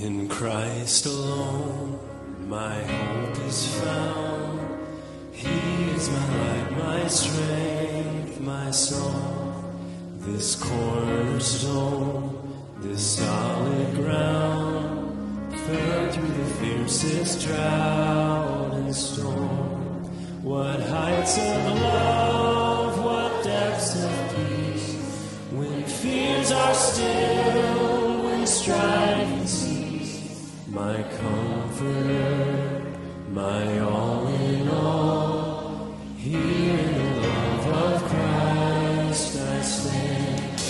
In Christ alone, my hope is found. He is my light, my strength, my song. This cornerstone, this solid ground, firm through the fiercest drought and storm. What heights of love, what depths of peace, when fears are still, when strife cease. My comforter, my all in all, here in the love of Christ I stand.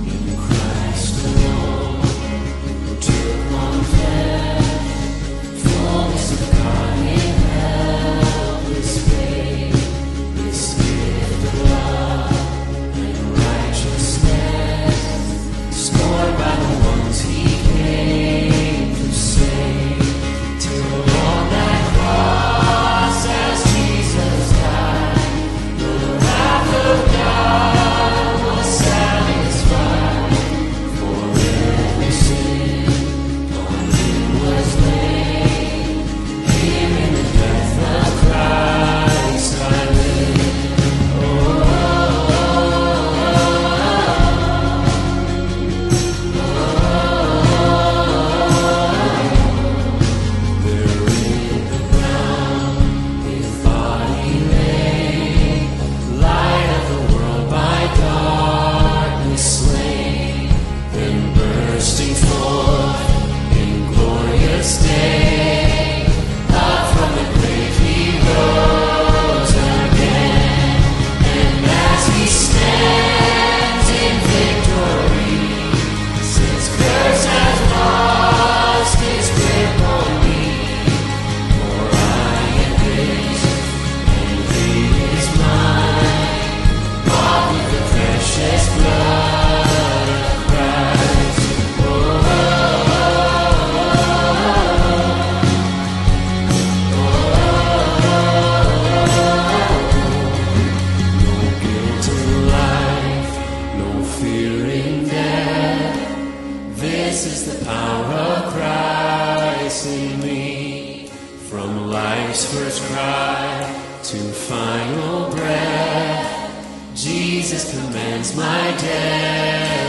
In Christ alone, who took on flesh, fullness of God in helpless faith. This gift of love and righteousness, scorned by the ones He came to save. Till on that cross, as Jesus died, the wrath of God was satisfied. For every sin on Him was laid. Here in the death of Christ I live. There in the ground His body lay, light of the world by darkness slain, then bursting forth in glorious day, up from the grave He rose again. And as He stands in victory, since curse has lost its grip on me, for I am His and He is mine, bought with the precious blood of Christ. No guilt in life, no fear in death. This is the power of Christ in me. From life's first cry to final breath, Jesus commands my death.